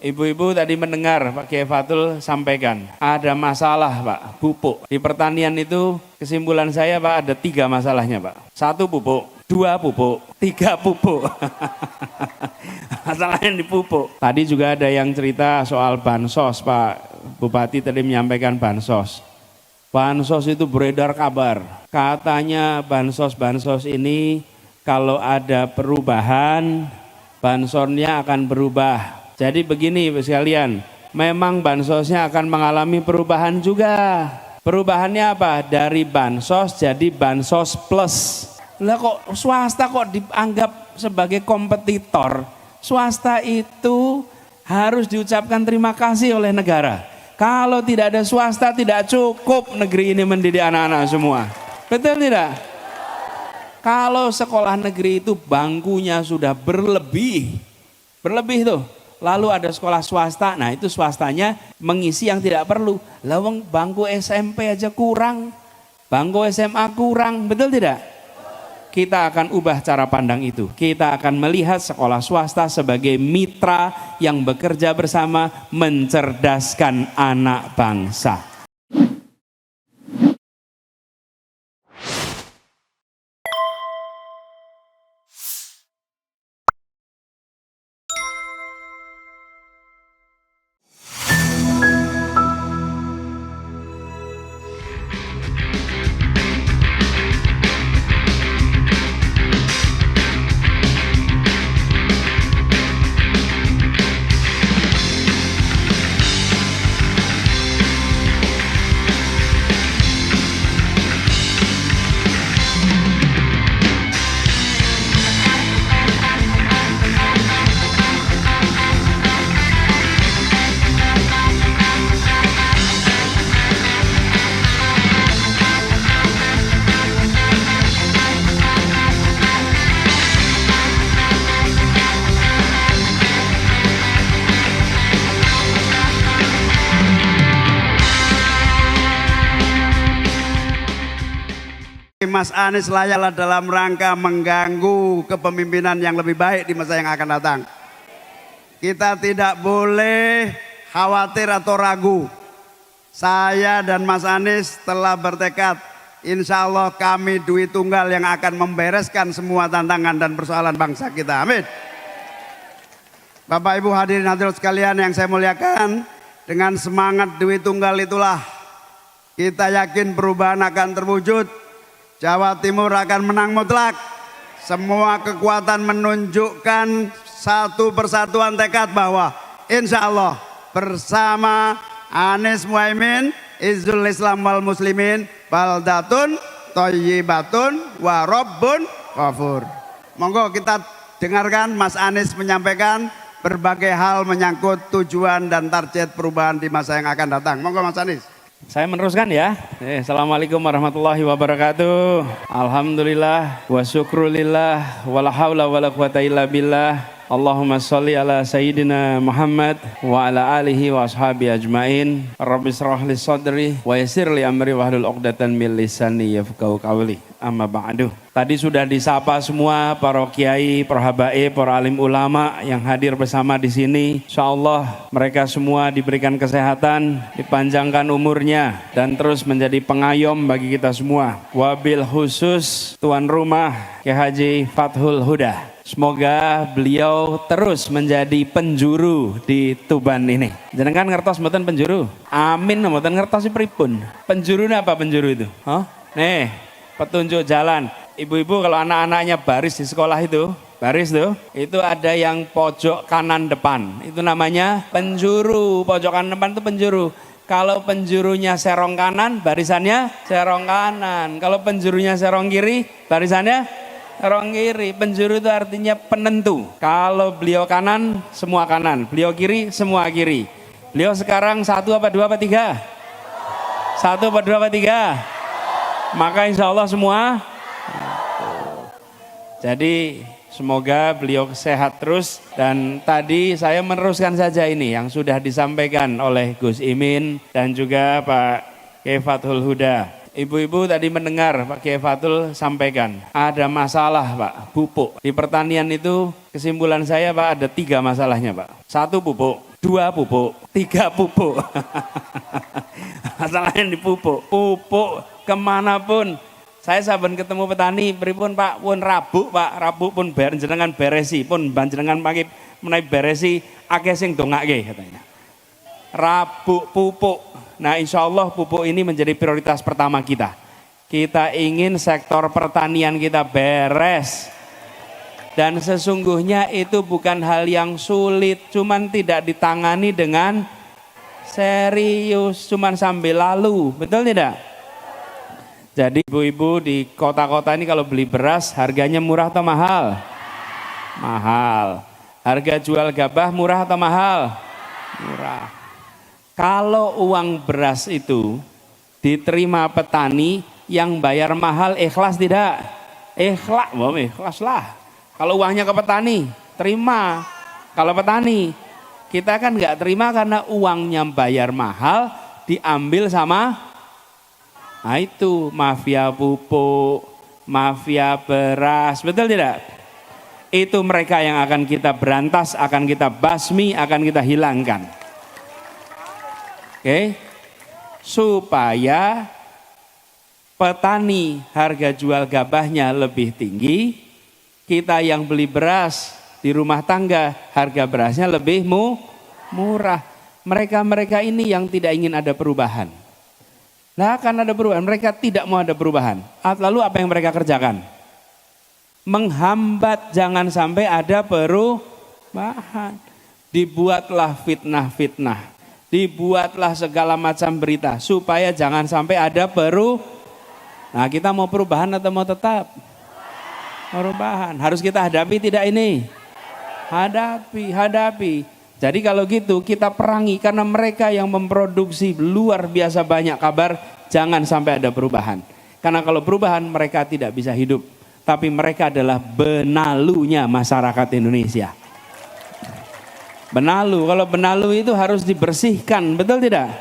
Ibu-ibu tadi mendengar Pak Kiai Fatul sampaikan, ada masalah Pak, pupuk. Di pertanian itu kesimpulan saya Pak ada 3 masalahnya Pak. 1 pupuk, 2 pupuk, 3 pupuk. Masalahnya di pupuk. Tadi juga ada yang cerita soal bansos Pak Bupati tadi menyampaikan bansos. Bansos itu beredar kabar, katanya bansos-bansos ini kalau ada perubahan, bansosnya akan berubah. Jadi begini sekalian, memang bansosnya akan mengalami perubahan juga. Perubahannya apa? Dari bansos jadi bansos plus. Lah kok swasta kok dianggap sebagai kompetitor? Swasta itu harus diucapkan terima kasih oleh negara. Kalau tidak ada swasta tidak cukup negeri ini mendidik anak-anak semua. Betul tidak? Kalau sekolah negeri itu bangkunya sudah berlebih tuh. Lalu ada sekolah swasta, nah itu swastanya mengisi yang tidak perlu. Lawang bangku SMP aja kurang, bangku SMA kurang, betul tidak? Kita akan ubah cara pandang itu. Kita akan melihat sekolah swasta sebagai mitra yang bekerja bersama mencerdaskan anak bangsa. Mas Anies layaklah dalam rangka mengganggu kepemimpinan yang lebih baik di masa yang akan datang. Kita tidak boleh khawatir atau ragu. Saya dan Mas Anies telah bertekad, insya Allah kami Dwi Tunggal yang akan membereskan semua tantangan dan persoalan bangsa kita. Amin. Bapak Ibu hadirin hadirat sekalian yang saya muliakan, dengan semangat Dwi Tunggal itulah kita yakin perubahan akan terwujud. Jawa Timur akan menang mutlak. Semua kekuatan menunjukkan satu persatuan tekad bahwa insya Allah bersama Anies Muhaimin, Izzul Islam wal Muslimin, baldatun thayyibatun wa rabbun ghafur. Monggo kita dengarkan Mas Anies menyampaikan berbagai hal menyangkut tujuan dan target perubahan di masa yang akan datang. Monggo Mas Anies. Saya meneruskan ya. Assalamualaikum warahmatullahi wabarakatuh. Alhamdulillah wa syukrulillah wa la hawla wa la quwata illa billah. Allahumma sholli ala sayyidina Muhammad wa ala alihi wa ashabi ajmain. Rabbi shrah li sadri wa yassir li amri wahlul 'uqdatam min lisani yafqahu qawli. Amma ba'du. Tadi sudah disapa semua para kiai, para habaib, para alim ulama yang hadir bersama di sini. Insyaallah mereka semua diberikan kesehatan, dipanjangkan umurnya dan terus menjadi pengayom bagi kita semua. Wabil khusus tuan rumah Kiai Haji Fathul Huda. Semoga beliau terus menjadi penjuru di Tuban ini. Jenengan ngertos mboten penjuru? Amin mboten ngertos pripun. Penjuru apa penjuru itu? Nih, petunjuk jalan. Ibu-ibu kalau anak-anaknya baris di sekolah itu, baris tuh, itu ada yang pojok kanan depan. Itu namanya penjuru. Pojok kanan depan itu penjuru. Kalau penjurunya serong kanan, barisannya serong kanan. Kalau penjurunya serong kiri, barisannya serong kiri. Penjuru itu artinya penentu. Kalau beliau kanan, semua kanan. Beliau kiri, semua kiri. Beliau sekarang 1 apa 2 apa 3? 1 apa 2 apa 3? Maka insya Allah semua. Jadi semoga beliau sehat terus. Dan tadi saya meneruskan saja ini yang sudah disampaikan oleh Gus Imin dan juga Pak Kiai Fathul Huda. Ibu-ibu tadi mendengar Pak Kiai Fatul sampaikan, ada masalah Pak, pupuk. Di pertanian itu kesimpulan saya Pak ada 3 masalahnya Pak. 1 pupuk, 2 pupuk, 3 pupuk. Masalahnya di pupuk, pupuk kemanapun. Saya saben ketemu petani, pripun Pak, pun rabuk Pak, rabuk pun jenengan beresi, pun panjenengan pakai menaik beresi, akeh sing dongake katanya. Rabuk pupuk. Nah insya Allah pupuk ini menjadi prioritas pertama kita. Kita ingin sektor pertanian kita beres. Dan sesungguhnya itu bukan hal yang sulit, cuman tidak ditangani dengan serius, cuman sambil lalu, betul tidak? Jadi ibu-ibu di kota-kota ini kalau beli beras harganya murah atau mahal? Mahal. Harga jual gabah murah atau mahal? Murah. Kalau uang beras itu diterima petani, yang bayar mahal ikhlas tidak? Ikhlas, ikhlas lah. Kalau uangnya ke petani, terima. Kalau petani, kita kan nggak terima karena uangnya bayar mahal, diambil sama, nah itu mafia pupuk, mafia beras, betul tidak? Itu mereka yang akan kita berantas, akan kita basmi, akan kita hilangkan. Oke, supaya petani harga jual gabahnya lebih tinggi, kita yang beli beras di rumah tangga harga berasnya lebih murah. Mereka ini yang tidak ingin ada perubahan. Nah kan ada perubahan, mereka tidak mau ada perubahan. Lalu apa yang mereka kerjakan? Menghambat jangan sampai ada perubahan. Dibuatlah fitnah-fitnah, dibuatlah segala macam berita supaya jangan sampai ada perubahan. Nah kita mau perubahan atau mau tetap? Perubahan. Harus kita hadapi tidak ini? Hadapi. Jadi kalau gitu kita perangi karena mereka yang memproduksi luar biasa banyak kabar, jangan sampai ada perubahan. Karena kalau perubahan mereka tidak bisa hidup. Tapi mereka adalah benalunya masyarakat Indonesia. Benalu, kalau benalu itu harus dibersihkan, betul tidak?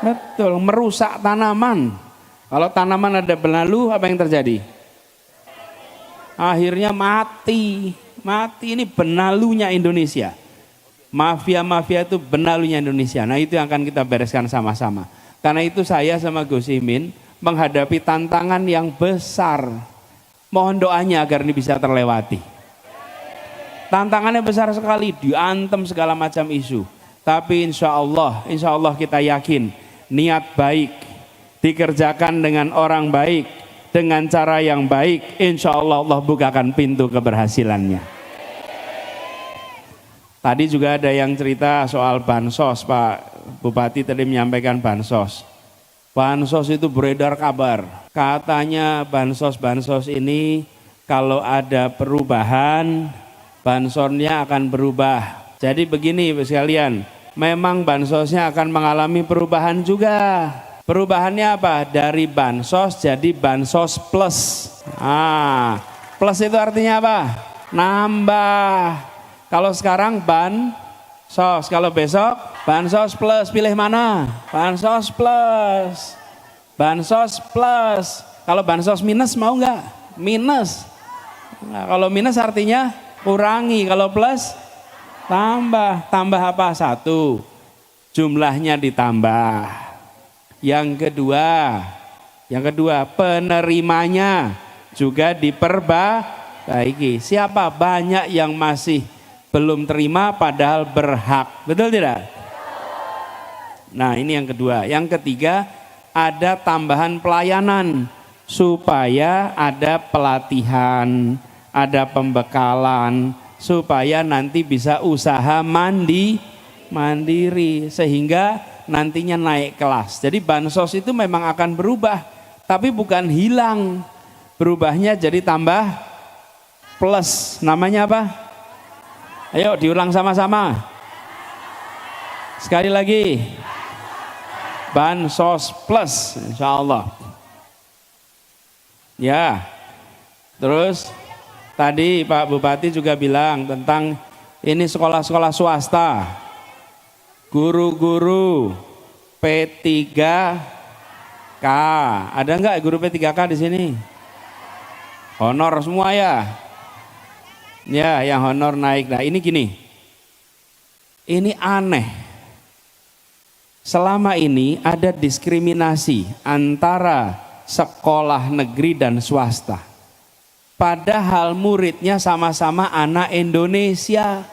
Betul, merusak tanaman. Kalau tanaman ada benalu, apa yang terjadi? Akhirnya mati. Ini benalunya Indonesia. Mafia-mafia itu benalunya Indonesia. Nah itu yang akan kita bereskan sama-sama. Karena itu saya sama Gus Imin menghadapi tantangan yang besar. Mohon doanya agar ini bisa terlewati. Tantangannya besar sekali, diantem segala macam isu. Tapi insya Allah kita yakin niat baik dikerjakan dengan orang baik. Dengan cara yang baik, insya Allah Allah bukakan pintu keberhasilannya. Tadi juga ada yang cerita soal bansos, Pak Bupati tadi menyampaikan bansos. Bansos itu beredar kabar, katanya bansos ini kalau ada perubahan, bansosnya akan berubah. Jadi begini sekalian, memang bansosnya akan mengalami perubahan juga. Perubahannya apa? Dari bansos jadi bansos plus. Plus itu artinya apa? Nambah. Kalau sekarang bansos, kalau besok bansos plus. Pilih mana? Bansos plus. Bansos plus. Kalau bansos minus mau nggak? Minus. Nah, kalau minus artinya kurangi. Kalau plus tambah. Tambah apa? 1. Jumlahnya ditambah. Yang kedua penerimanya juga diperbaiki. Siapa? Banyak yang masih belum terima padahal berhak. Betul tidak? Nah ini yang kedua. Yang ketiga ada tambahan pelayanan supaya ada pelatihan, ada pembekalan supaya nanti bisa usaha mandiri sehingga nantinya naik kelas. Jadi bansos itu memang akan berubah, tapi bukan hilang. Berubahnya jadi tambah plus. Namanya apa? Ayo diulang sama-sama. Sekali lagi. Bansos plus, insya Allah. Ya. Terus tadi Pak Bupati juga bilang tentang ini sekolah-sekolah swasta. Guru-guru P3K, ada nggak guru P3K di sini? Honor semua ya? Ya, yang honor naik. Nah ini gini, Ini aneh. Selama ini ada diskriminasi antara sekolah negeri dan swasta. Padahal muridnya sama-sama anak Indonesia.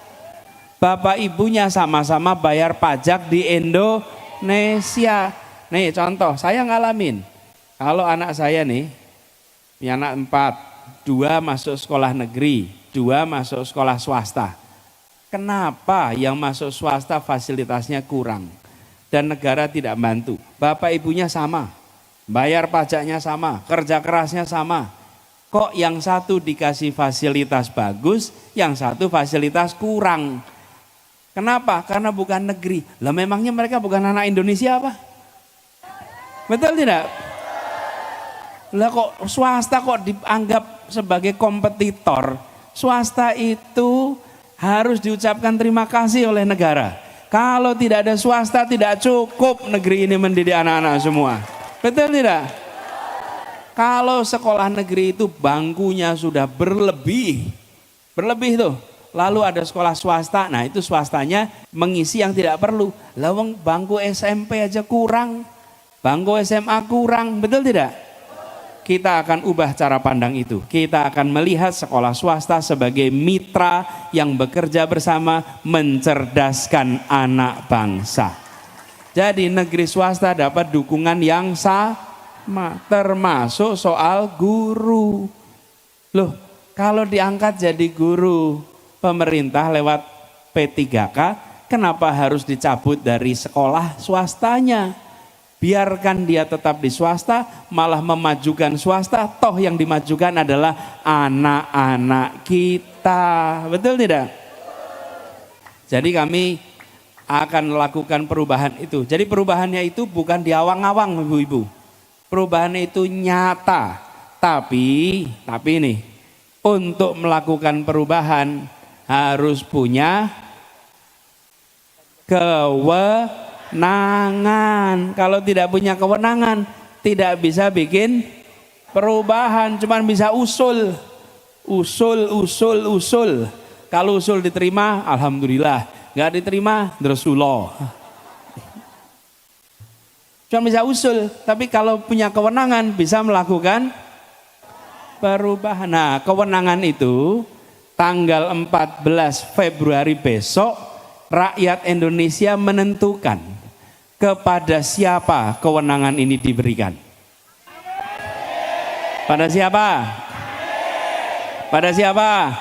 Bapak ibunya sama-sama bayar pajak di Indonesia. Nih contoh, saya ngalamin. Kalau anak saya nih, punya anak 4, 2 masuk sekolah negeri, 2 masuk sekolah swasta. Kenapa yang masuk swasta fasilitasnya kurang? Dan negara tidak bantu. Bapak ibunya sama, bayar pajaknya sama, kerja kerasnya sama. Kok yang satu dikasih fasilitas bagus, yang satu fasilitas kurang? Kenapa? Karena bukan negeri. Lah memangnya mereka bukan anak Indonesia apa? Betul tidak? Lah kok swasta kok dianggap sebagai kompetitor? Swasta itu harus diucapkan terima kasih oleh negara. Kalau tidak ada swasta tidak cukup negeri ini mendidik anak-anak semua. Betul tidak? Kalau sekolah negeri itu bangkunya sudah berlebih tuh. Lalu ada sekolah swasta, nah itu swastanya mengisi yang tidak perlu. Lawang bangku SMP aja kurang, bangku SMA kurang, betul tidak? Kita akan ubah cara pandang itu. Kita akan melihat sekolah swasta sebagai mitra yang bekerja bersama mencerdaskan anak bangsa. Jadi negeri swasta dapat dukungan yang sama, termasuk soal guru. Loh, kalau diangkat jadi guru pemerintah lewat P3K, kenapa harus dicabut dari sekolah swastanya? Biarkan dia tetap di swasta, malah memajukan swasta, toh yang dimajukan adalah anak-anak kita. Betul tidak? Jadi kami akan melakukan perubahan itu. Jadi perubahannya itu bukan di awang-awang ibu-ibu. Perubahannya itu nyata. Tapi ini, untuk melakukan perubahan harus punya kewenangan. Kalau tidak punya kewenangan tidak bisa bikin perubahan, cuman bisa usul. Kalau usul diterima alhamdulillah, nggak diterima Rasulullah. Cuma bisa usul, tapi kalau punya kewenangan bisa melakukan perubahan. Nah, kewenangan itu tanggal 14 Februari besok rakyat Indonesia menentukan kepada siapa kewenangan ini diberikan. Pada siapa? Pada siapa?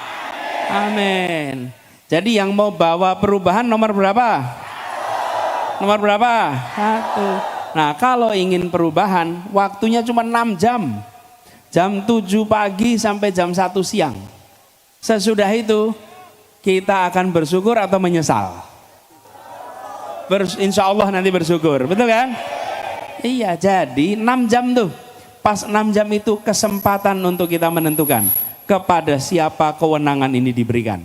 Amin. Jadi yang mau bawa perubahan nomor berapa? Nomor berapa? 1. Nah, kalau ingin perubahan waktunya cuma 6 jam. Jam 7 pagi sampai jam 1 siang. Sesudah itu kita akan bersyukur atau menyesal? Insya Allah nanti bersyukur, betul kan? Iya, jadi 6 jam tuh. Pas 6 jam itu kesempatan untuk kita menentukan kepada siapa kewenangan ini diberikan.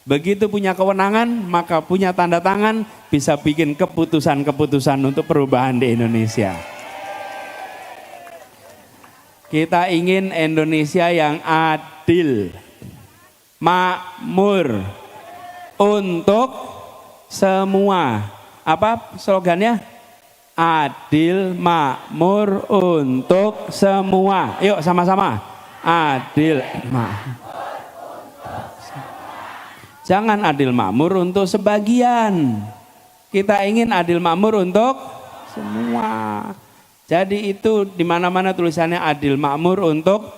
Begitu punya kewenangan, maka punya tanda tangan, bisa bikin keputusan-keputusan untuk perubahan di Indonesia. Kita ingin Indonesia yang adil, makmur, untuk semua. Apa slogannya? Adil, makmur, untuk semua. Yuk sama-sama. Adil, makmur. Jangan adil makmur untuk sebagian. Kita ingin adil makmur untuk semua. Jadi itu di mana-mana tulisannya adil makmur untuk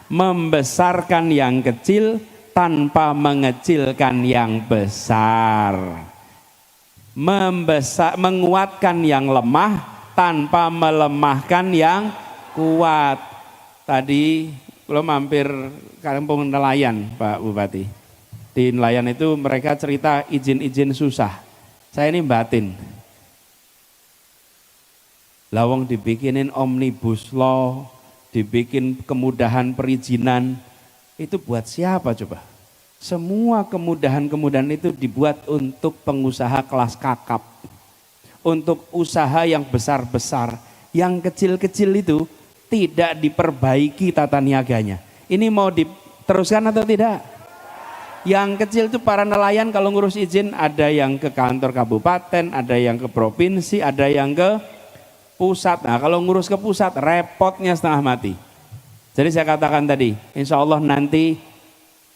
membesarkan yang kecil tanpa mengecilkan yang besar. Menguatkan yang lemah tanpa melemahkan yang kuat. Tadi kalau mampir kampung nelayan Pak Bupati, di nelayan itu mereka cerita izin-izin susah. Saya ini batin, lawang dibikinin omnibus law, dibikin kemudahan perizinan, itu buat siapa coba? Semua kemudahan-kemudahan itu dibuat untuk pengusaha kelas kakap, untuk usaha yang besar-besar. Yang kecil-kecil itu tidak diperbaiki tata niaganya. Ini mau diteruskan atau tidak? Yang kecil itu para nelayan kalau ngurus izin ada yang ke kantor kabupaten, ada yang ke provinsi, ada yang ke pusat. Nah kalau ngurus ke pusat repotnya setengah mati. Jadi saya katakan tadi, insya Allah nanti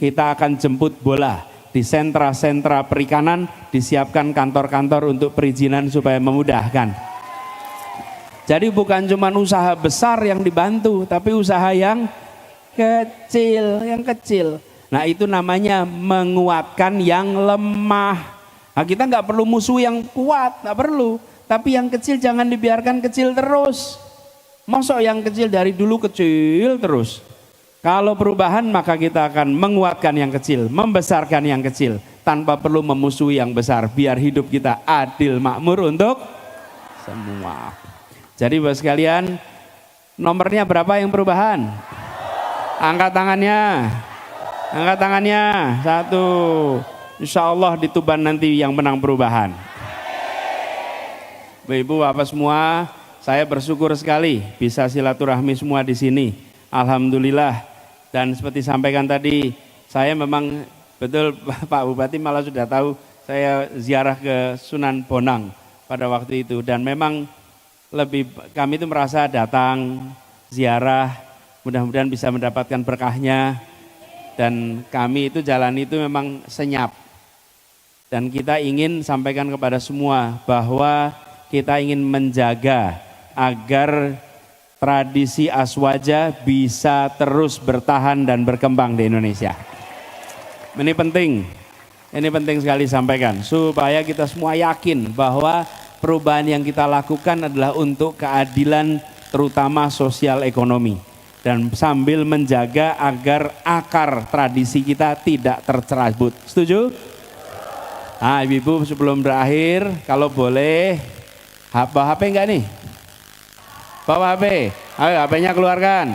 kita akan jemput bola di sentra-sentra perikanan, disiapkan kantor-kantor untuk perizinan supaya memudahkan. Jadi bukan cuma usaha besar yang dibantu, tapi usaha yang kecil. Nah itu namanya menguatkan yang lemah. Nah kita nggak perlu musuh yang kuat, nggak perlu. Tapi yang kecil jangan dibiarkan kecil terus. Masa yang kecil dari dulu kecil terus. Kalau perubahan maka kita akan menguatkan yang kecil, membesarkan yang kecil. Tanpa perlu memusuhi yang besar. Biar hidup kita adil makmur untuk semua. Jadi buat sekalian, nomornya berapa yang perubahan? Angkat tangannya. Angkat tangannya, 1. Insya Allah di Tuban nanti yang menang perubahan. Ibu bapak semua, saya bersyukur sekali bisa silaturahmi semua di sini. Alhamdulillah. Dan seperti sampaikan tadi, saya memang betul Pak Bupati malah sudah tahu saya ziarah ke Sunan Bonang pada waktu itu. Dan memang kami itu merasa datang ziarah, mudah-mudahan bisa mendapatkan berkahnya. Dan kami itu jalan itu memang senyap. Dan kita ingin sampaikan kepada semua bahwa kita ingin menjaga agar tradisi Aswaja bisa terus bertahan dan berkembang di Indonesia. Ini penting sekali sampaikan supaya kita semua yakin bahwa perubahan yang kita lakukan adalah untuk keadilan terutama sosial ekonomi. Dan sambil menjaga agar akar tradisi kita tidak tercerabut. Setuju? Nah ibu-ibu sebelum berakhir kalau boleh bawa HP enggak nih? Bawa HP, ayo HP-nya keluarkan.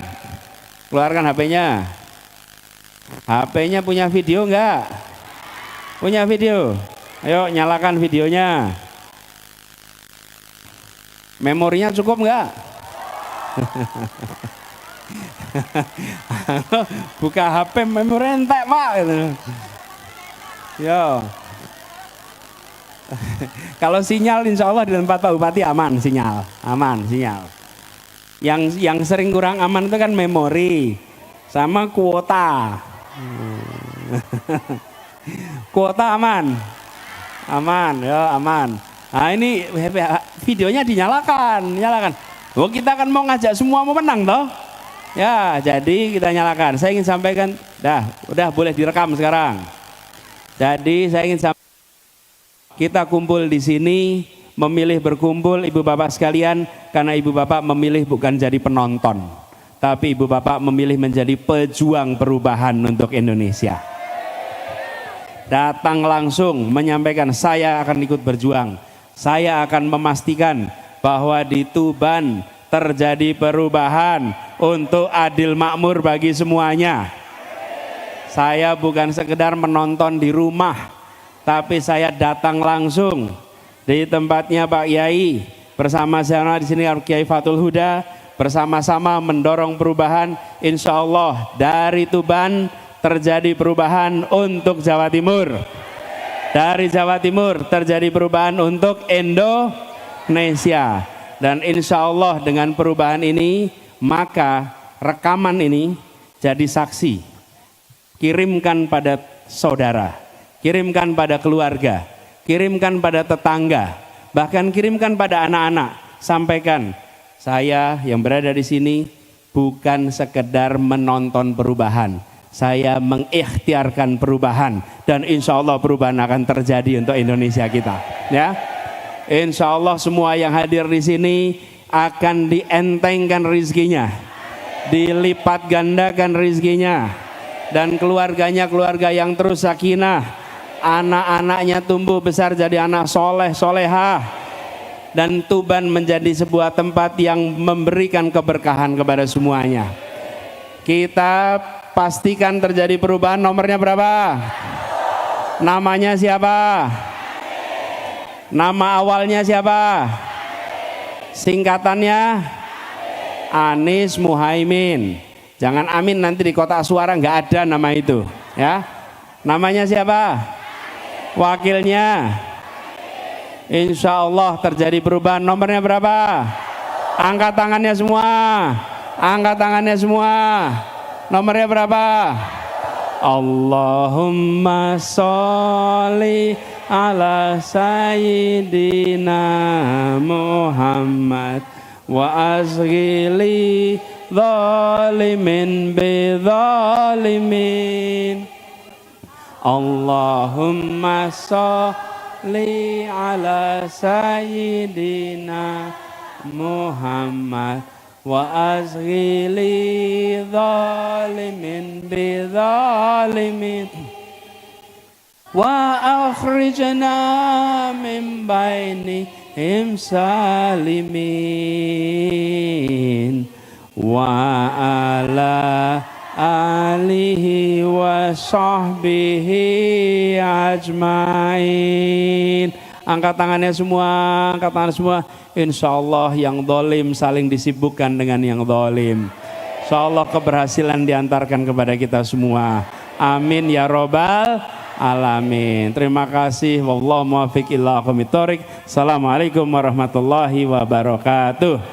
Keluarkan HP-nya. HP-nya punya video enggak? Punya video? Ayo nyalakan videonya. Memorinya cukup enggak? Buka HP memori entek Pak gitu. Yo. Kalau sinyal insya Allah di tempat Pak Bupati aman sinyal. Yang sering kurang aman itu kan memori sama kuota. Kuota aman. Ya aman. Nah ini videonya dinyalakan. Oh kita kan mau ngajak semua mau menang toh. Ya, jadi kita nyalakan. Saya ingin sampaikan, udah boleh direkam sekarang. Jadi saya ingin sampaikan, kita kumpul di sini, memilih berkumpul ibu bapak sekalian, karena ibu bapak memilih bukan jadi penonton, tapi ibu bapak memilih menjadi pejuang perubahan untuk Indonesia. Datang langsung menyampaikan saya akan ikut berjuang. Saya akan memastikan bahwa di Tuban terjadi perubahan untuk adil makmur bagi semuanya. Saya bukan sekedar menonton di rumah, tapi saya datang langsung di tempatnya Pak Kiai bersama saya di sini Kiai Fatul Huda, bersama-sama mendorong perubahan. Insya Allah dari Tuban terjadi perubahan untuk Jawa Timur. Dari Jawa Timur terjadi perubahan untuk Indonesia. Dan insya Allah dengan perubahan ini, maka rekaman ini jadi saksi. Kirimkan pada saudara, kirimkan pada keluarga, kirimkan pada tetangga, bahkan kirimkan pada anak-anak. Sampaikan, saya yang berada di sini bukan sekedar menonton perubahan. Saya mengikhtiarkan perubahan dan insya Allah perubahan akan terjadi untuk Indonesia kita. Ya. Insya Allah semua yang hadir di sini akan dientengkan rizkinya, dilipat gandakan rizkinya, dan keluarganya keluarga yang terus sakinah, anak-anaknya tumbuh besar jadi anak soleh solehah, dan Tuban menjadi sebuah tempat yang memberikan keberkahan kepada semuanya. Kita pastikan terjadi perubahan. Nomornya berapa? Namanya siapa? Nama awalnya siapa? Singkatannya Anies Muhaimin. Jangan amin nanti di kotak suara nggak ada nama itu, ya. Namanya siapa? Wakilnya? Insya Allah terjadi perubahan. Nomornya berapa? Angkat tangannya semua. Angkat tangannya semua. Nomornya berapa? Allahumma sholli ala sayyidina Muhammad wa asghili zalimin bi zalimin. Allahumma sholli ala sayyidina Muhammad wa asghili zalimin bi zalimin wa akhrijna min bainihim salimin wa ala alihi wa sahbihi ajmain. Angkat tangannya semua, angkat tangan semua. Insya Allah yang dolim saling disibukkan dengan yang dolim. Insya Allah keberhasilan diantarkan kepada kita semua. Amin ya robbal alamin. Terima kasih. Wallahu muwaffiq ila aqwamit thoriq. Assalamualaikum warahmatullahi wabarakatuh.